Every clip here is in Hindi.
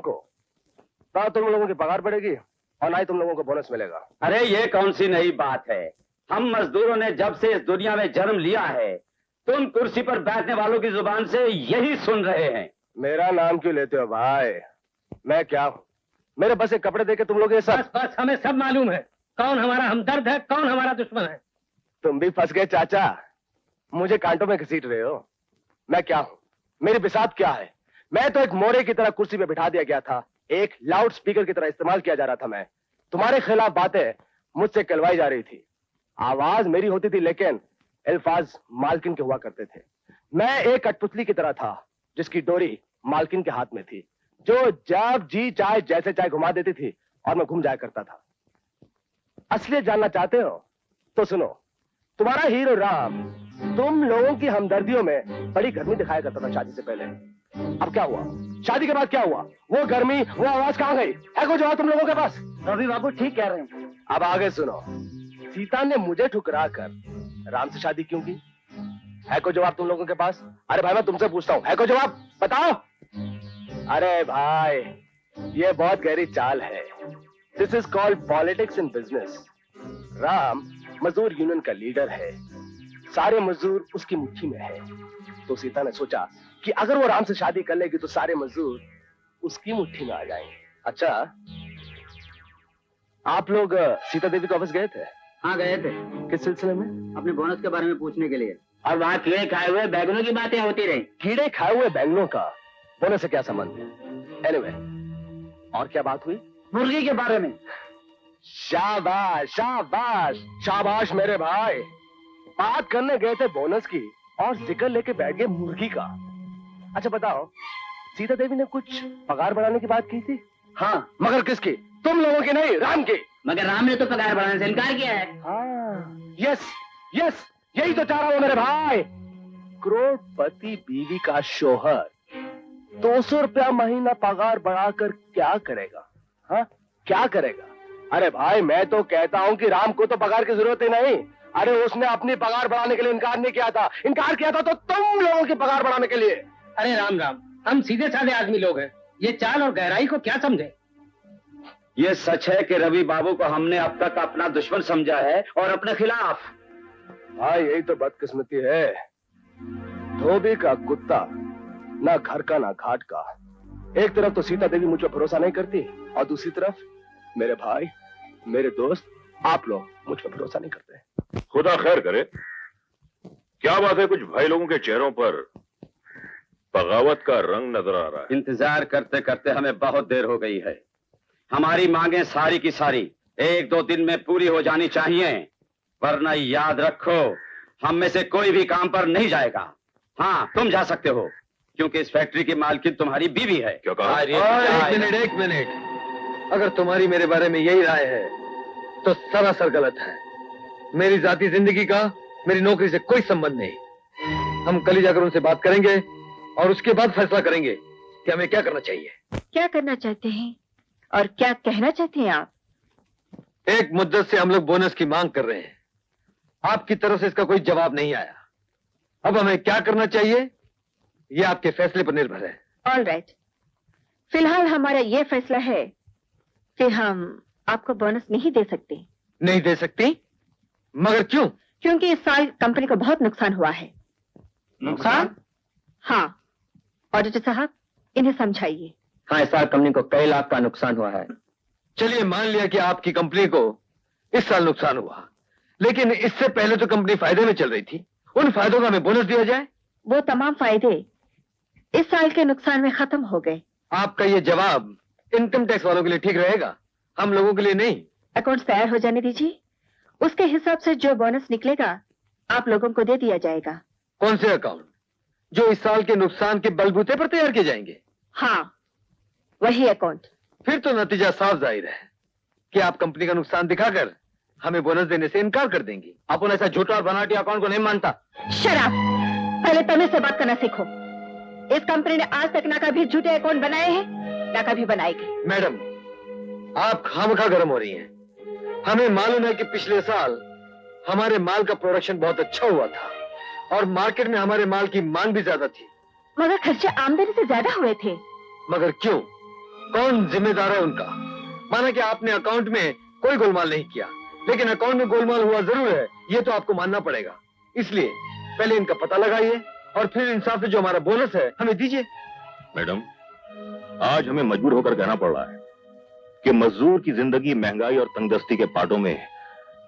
को, ना तुम लोगों की पगार बढ़ेगी और ना ही तुम लोगों को बोनस मिलेगा। अरे ये कौन सी नई बात है? हम मजदूरों ने जब से इस दुनिया में जन्म लिया है, तुम कुर्सी पर बैठने वालों की जुबान से यही सुन रहे हैं। मेरा नाम क्यों लेते हो भाई? मैं क्या हूँ? मेरे बस एक कपड़े देके तुम लोग ये सब। बस हमें सब मालूम है कौन हमारा हमदर्द है, कौन हमारा दुश्मन है। तुम भी फंस गए चाचा, मुझे कांटों में घसीट रहे हो। मैं क्या हूँ? मेरी बिसात क्या है? मैं तो एक मोरे की तरह कुर्सी पे बिठा दिया गया था, एक लाउड स्पीकर की तरह इस्तेमाल किया जा रहा था। मैं तुम्हारे खिलाफ बातें मुझसे कहलवाई जा रही थी। आवाज मेरी होती थी लेकिन अल्फाज मालकिन के हुआ करते थे। मैं एक कठपुतली की तरह था जिसकी डोरी मालकिन के हाथ में थी, जो जब जी चाहे जैसे चाहे घुमा देती थी और मैं घूम जाया करता था। असलियत जानना चाहते हो तो सुनो। तुम्हारा हीरो राम तुम लोगों की हमदर्दियों में बड़ी गर्मी दिखाया करता था शादी से पहले। अब क्या हुआ? शादी के बाद क्या हुआ? वो गर्मी, वो आवाज कहां गई? है कोई जवाब तुम लोगों के पास? रवि बाबू ठीक कह रहे हैं। अब आगे सुनो। सीता ने मुझे ठुकरा कर राम से शादी क्यों की? है कोई जवाब तुम लोगों के पास? अरे भाई मैं तुमसे पूछता हूं, है कोई जवाब? बताओ। अरे भाई ये बहुत गहरी चाल है। This is called politics in business. Ram मजदूर यूनियन का लीडर है, सारे मजदूर उसकी मुट्ठी में है। तो सीता ने सोचा कि अगर वो राम से शादी कर लेगी तो सारे मजदूर उसकी मुट्ठी में आ जाएंगे। अच्छा, आप लोग सीता देवी के ऑफिस गए थे? हाँ गए थे। किस सिलसिले में? अपने बोनस के बारे में पूछने के लिए। और वहाँ कीड़े खाए हुए बैगनों की बातें होती रही। कीड़े खाए हुए बैंगनों का बोनस से क्या संबंध है? एनीवे, और क्या बात हुई? मुर्गी के बारे में। शाबाश शाबाश शाबाश मेरे भाई। बात करने गए थे बोनस की और जिक्र लेके बैठ गए मुर्गी का। अच्छा बताओ, सीता देवी ने कुछ पगार बढ़ाने की बात की थी? हाँ। मगर किसकी? तुम लोगों की नहीं, राम की। मगर राम ने तो पगार बढ़ाने से इनकार किया है। हाँ, यस यस, यही तो चाह रहा हूं मेरे भाई। करोड़पति बीवी का शोहर 200 रुपया महीना पगार बढ़ाकर क्या करेगा? हाँ, क्या करेगा? अरे भाई मैं तो कहता हूं कि राम को तो पगार की जरूरत ही नहीं। अरे उसने अपनी पगार बढ़ाने के लिए इनकार नहीं किया था। इनकार किया था तो तुम लोगों की पगार बढ़ाने के लिए। अरे राम राम, हम सीधे साधे आदमी लोग हैं, ये चाल और गहराई को क्या समझे? ये सच है कि रवि बाबू को हमने अब तक अपना दुश्मन समझा है और अपने खिलाफ। हाँ यही तो बदकिस्मती है। धोबी का कुत्ता, ना घर का ना घाट का। एक तरफ तो सीता देवी मुझ पर भरोसा नहीं करती और दूसरी तरफ मेरे भाई, मेरे दोस्त, आप लोग मुझ पर भरोसा नहीं करते। खुदा खैर करे। क्या बात है, कुछ भाई लोगों के चेहरों पर बगावत का रंग नजर आ रहा है। इंतजार करते करते हमें बहुत देर हो गई है। हमारी मांगें सारी की सारी 1-2 दिन में पूरी हो जानी चाहिए, वरना याद रखो हम में से कोई भी काम पर नहीं जाएगा। हाँ तुम जा सकते हो क्योंकि इस फैक्ट्री की मालकिन तुम्हारी बीवी है। क्या कहा? एक मिनट। अगर तुम्हारी मेरे बारे में यही राय है तो सरासर गलत है। मेरी जाती जिंदगी का मेरी नौकरी से कोई संबंध नहीं। हम कल ही जाकर उनसे बात करेंगे और उसके बाद फैसला करेंगे कि हमें क्या करना चाहिए। क्या करना चाहते हैं और क्या कहना चाहते हैं आप? एक मुद्दत से हम लोग बोनस की मांग कर रहे हैं। आपकी तरफ से इसका कोई जवाब नहीं आया। अब हमें क्या करना चाहिए ये आपके फैसले पर निर्भर है। ऑल राइट, फिलहाल हमारा ये फैसला है कि हम आपको बोनस नहीं दे सकते। नहीं दे सकती? मगर क्यों? क्योंकि इस साल कंपनी को बहुत नुकसान हुआ है। नुकसान? हाँ, ऑडिटर साहब इन्हें समझाइए। हाँ, इस साल कंपनी को कई लाख का नुकसान हुआ है। चलिए मान लिया कि आपकी कंपनी को इस साल नुकसान हुआ, लेकिन इससे पहले तो कंपनी फायदे में चल रही थी। उन फायदों का हमें बोनस दिया जाए। वो तमाम फायदे इस साल के नुकसान में खत्म हो गए। आपका ये जवाब इनकम टैक्स वालों के लिए ठीक रहेगा, हम लोगों के लिए नहीं। अकाउंट्स तैयार हो जाने दीजिए, उसके हिसाब से जो बोनस निकलेगा आप लोगों को दे दिया जाएगा। कौन से अकाउंट? जो इस साल के नुकसान के बलबूते पर तैयार किए जाएंगे? हाँ, वही अकाउंट। फिर तो नतीजा साफ जाहिर है कि आप कंपनी का नुकसान दिखाकर हमें बोनस देने से इनकार कर देंगी। अपन ऐसा झूठा और बनावटी अकाउंट को नहीं मानता। शराब, पहले तमीज से बात करना सीखो। इस कंपनी ने आज तक ना कभी झूठे अकाउंट बनाए हैं ना कभी बनाएगी। मैडम आप खामखा गर्म हो रही हैं। हमें मालूम है कि पिछले साल हमारे माल का प्रोडक्शन बहुत अच्छा हुआ था और मार्केट में हमारे माल की मांग भी ज्यादा थी। मगर खर्चे आमदनी से ज्यादा हुए थे। मगर क्यों? कौन जिम्मेदार है उनका? माना कि आपने अकाउंट में कोई गोलमाल नहीं किया, लेकिन अकाउंट में गोलमाल हुआ जरूर है, ये तो आपको मानना पड़ेगा। इसलिए पहले इनका पता लगाइए और फिर इंसाफ से जो हमारा बोनस है हमें दीजिए। मैडम, आज हमें मजबूर होकर कहना पड़ रहा है कि मजदूर की जिंदगी महंगाई और तंगदस्ती के पाटों में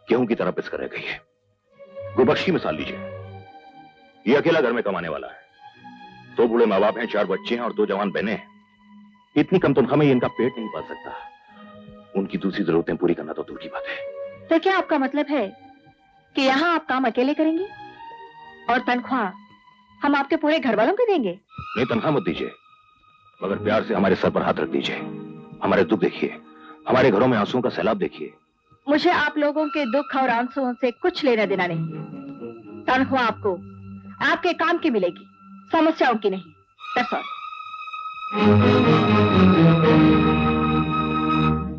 गेहूं की तरह पिस कर रह गई है। गुरबख्श की मिसाल लीजिए, ये अकेला घर में कमाने वाला है, 2 बूढ़े माँ बाप हैं, 4 बच्चे हैं और 2 जवान बहनें हैं। इतनी कम तनख्वाह में ये इनका पेट नहीं पाल सकता, उनकी दूसरी जरूरतें पूरी करना तो दूर की बात है। तो क्या आपका मतलब है कि यहाँ आप काम अकेले करेंगे और तनख्वाह हम आपके पूरे घर वालों को देंगे? नहीं, तनख्वाह मत दीजिए, मगर प्यार से हमारे सर पर हाथ रख दीजिए। हमारे दुख देखिए, हमारे घरों में आंसुओं का सैलाब देखिए। मुझे आप लोगों के दुख और आंसुओं से कुछ लेना देना नहीं। तनख्वाह आपको आपके काम की मिलेगी, समस्याओं की नहीं। That's all।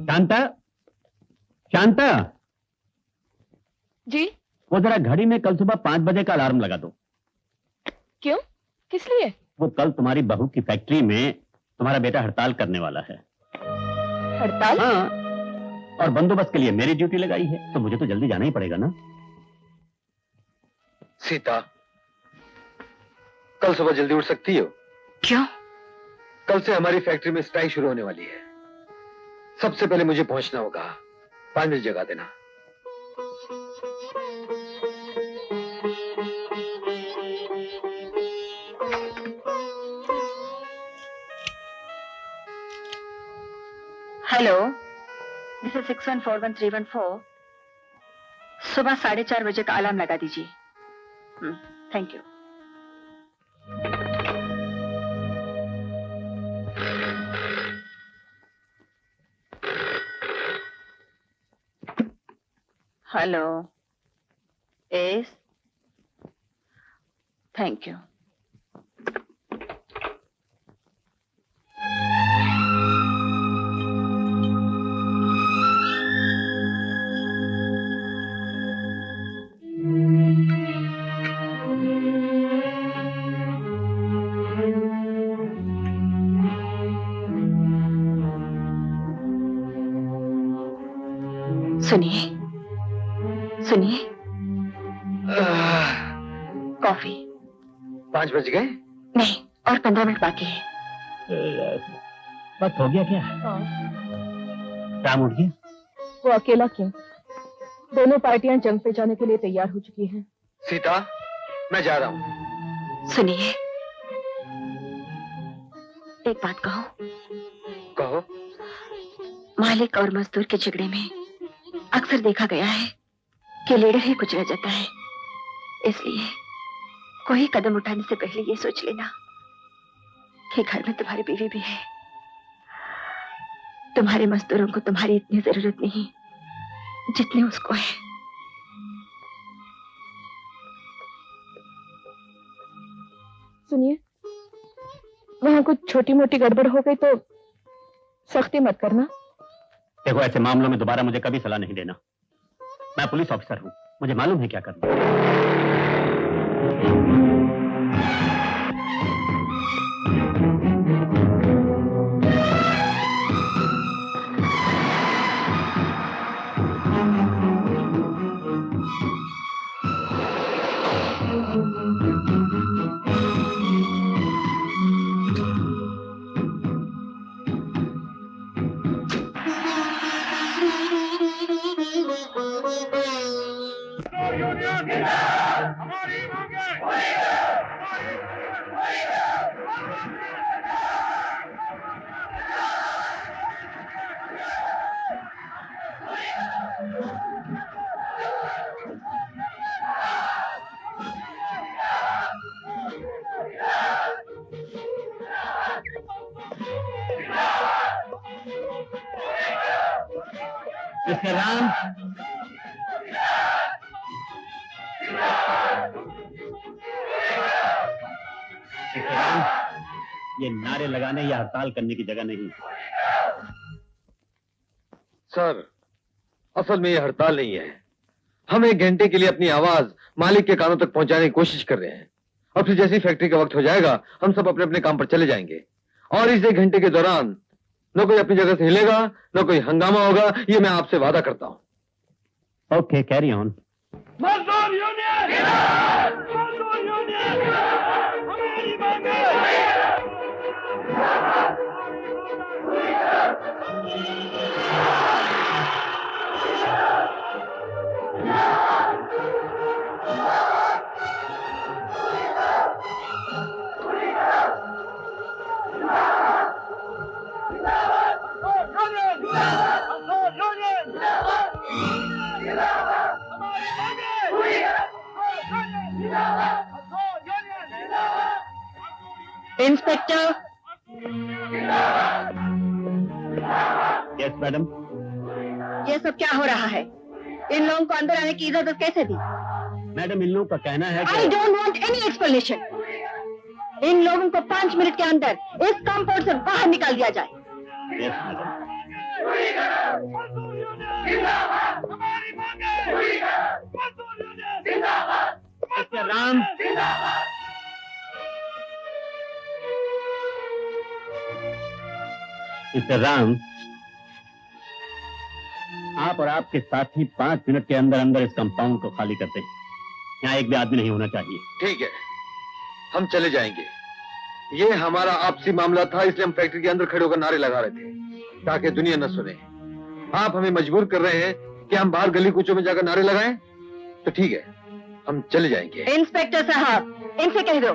शांता, शांता जी? वो जरा घड़ी में कल सुबह 5 बजे का अलार्म लगा दो। क्यों? किस लिए? वो कल तुम्हारी बहू की फैक्ट्री में तुम्हारा बेटा हड़ताल करने वाला है। हड़ताल? हाँ, और बंदोबस्त के लिए मेरी ड्यूटी लगाई है, तो मुझे तो जल्दी जाना ही पड़ेगा ना। सीता, कल सुबह जल्दी उठ सकती हो? क्यों? कल से हमारी फैक्ट्री में स्ट्राइक शुरू होने वाली है। सबसे पहले मुझे पहुंचना होगा। 5 मिनट जगा देना। Hello, this is 6141-314। सुबह 4:30 बजे का अलार्म लगा दीजिए। Thank you. Hello, S, thank you. सुनिए, सुनिए, कॉफी। 5 बज गए? नहीं, और 15 मिनट बाकी है। बस हो गया क्या? हाँ। काम उठ गया? वो अकेला क्यों? दोनों पार्टियां जंग पे जाने के लिए तैयार हो चुकी हैं। सीता, मैं जा रहा हूं। सुनिए, एक बात कहो। कहो। मालिक और मजदूर के झगड़े में अक्सर देखा गया है कि लीडर ही कुचला जाता है। इसलिए कोई कदम उठाने से पहले ये सोच लेना कि घर में तुम्हारी बीवी भी है। तुम्हारे मजदूरों को तुम्हारी इतनी जरूरत नहीं जितनी उसको है। सुनिए, वहां कुछ छोटी मोटी गड़बड़ हो गई तो सख्ती मत करना। देखो, ऐसे मामलों में दोबारा मुझे कभी सलाह नहीं देना। मैं पुलिस ऑफिसर हूँ, मुझे मालूम है क्या करना है। मिस्टर राम, ये नारे लगाने या हड़ताल करने की जगह नहीं। सर, असल में ये हड़ताल नहीं है। हम 1 घंटे के लिए अपनी आवाज मालिक के कानों तक पहुंचाने की कोशिश कर रहे हैं, और फिर जैसे ही फैक्ट्री का वक्त हो जाएगा हम सब अपने अपने काम पर चले जाएंगे। और इस 1 घंटे के दौरान न कोई अपनी जगह से हिलेगा, न कोई हंगामा होगा, ये मैं आपसे वादा करता हूं। Okay, carry on. मजदूर यूनियन जिंदाबाद! मजदूर यूनियन जिंदाबाद! हमारी मांगे! Inspector, yes madam. ये सब क्या हो रहा है? इन लोगों को अंदर आने की इजाजत कैसे दी? मैडम, इन लोगों का कहना है आई कि डोंट वांट एनी एक्सप्लेनेशन। इन लोगों को 5 मिनट के अंदर इस कंपाउंड से बाहर निकाल दिया जाए। Yes madam. Mister Ram, mister Ram, आप और आपके साथी 5 मिनट के अंदर अंदर इस कंपाउंड को खाली करते हैं। यहाँ एक भी आदमी नहीं होना चाहिए। ठीक है, हम चले जाएंगे। ये हमारा आपसी मामला था, इसलिए हम फैक्ट्री के अंदर खड़े होकर नारे लगा रहे थे ताकि दुनिया न सुने। आप हमें मजबूर कर रहे हैं कि हम बाहर गली कूचों में जाकर नारे लगाएं, तो ठीक है, हम चले जाएंगे। इंस्पेक्टर साहब, इनसे कह दो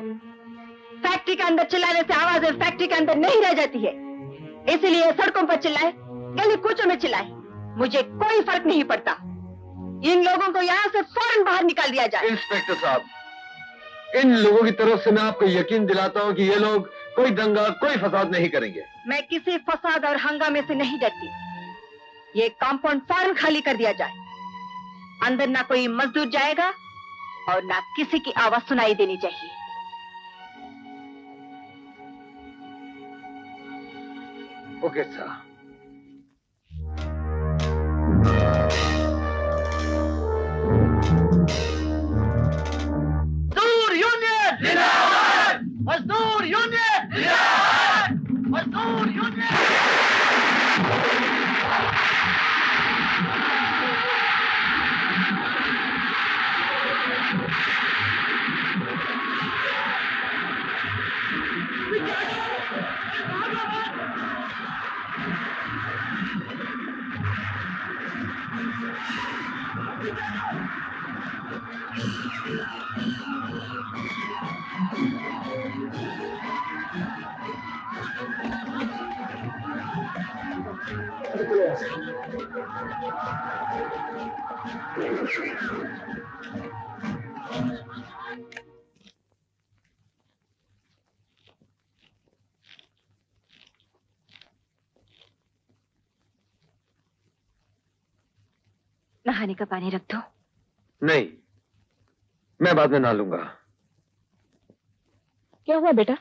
फैक्ट्री के अंदर चिल्लाने से आवाजें फैक्ट्री के अंदर नहीं रह जाती है, इसीलिए सड़कों पर चिल्लाए, गली कूचों में चिल्लाए, मुझे कोई फर्क नहीं पड़ता। इन लोगों को यहाँ से फौरन बाहर निकाल दिया जाए। इंस्पेक्टर साहब, इन लोगों की तरफ से मैं आपको यकीन दिलाता हूँ कि ये लोग कोई दंगा, कोई फसाद नहीं करेंगे। मैं किसी फसाद और हंगामे से नहीं डरती। ये कंपाउंड फौरन खाली कर दिया जाए। अंदर ना कोई मजदूर जाएगा और ना किसी की आवाज सुनाई देनी चाहिए। ओके साहब। मजदूर यूनियन जिंदाबाद! मजदूर यूनियन जिंदाबाद! मजदूर यूनियन! नहाने का पानी रख दो। नहीं, मैं बाद में नहा लूंगा। क्या हुआ बेटा?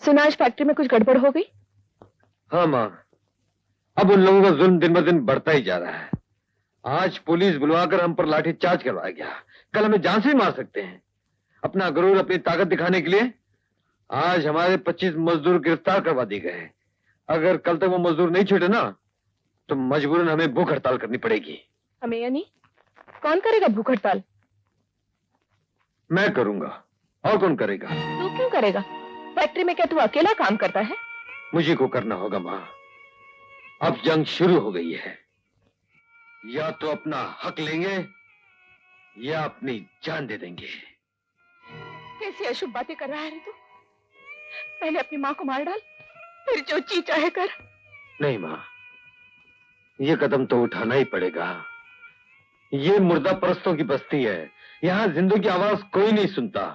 सुना आज फैक्ट्री में कुछ गड़बड़ हो गई? हाँ माँ, अब उन लोगों का जुल्म दिन ब दिन बढ़ता ही जा रहा है। आज पुलिस बुलवाकर हम पर लाठीचार्ज करवाया गया, कल हमें जान से भी मार सकते हैं। अपना गुरूर, अपनी ताकत दिखाने के लिए आज हमारे 25 मजदूर गिरफ्तार करवा दिए गए। अगर कल तक वो मजदूर नहीं छूटे ना, तो मजबूरन हमें भूख हड़ताल करनी पड़ेगी। हमें यानी कौन करेगा भूख हड़ताल? मैं करूंगा, और कौन करेगा? तू क्यों करेगा? फैक्ट्री में क्या तू अकेला काम करता है? मुझे को करना होगा माँ। अब जंग शुरू हो गई है, या तो अपना हक लेंगे या अपनी जान दे देंगे। कैसी अशुभ बातें कर रहा है रे तू? पहले अपनी माँ को मार डाल, फिर जो जी चाहे कर। नहीं माँ, ये कदम तो उठाना ही पड़ेगा। ये मुर्दा परस्तों की बस्ती है, यहाँ जिंदों की आवाज कोई नहीं सुनता,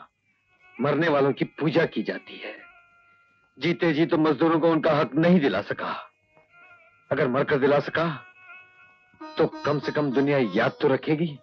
मरने वालों की पूजा की जाती है। जीते जी तो मजदूरों को उनका हक नहीं दिला सका, अगर मरकर दिला सका तो कम से कम दुनिया याद तो रखेगी।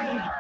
Hey!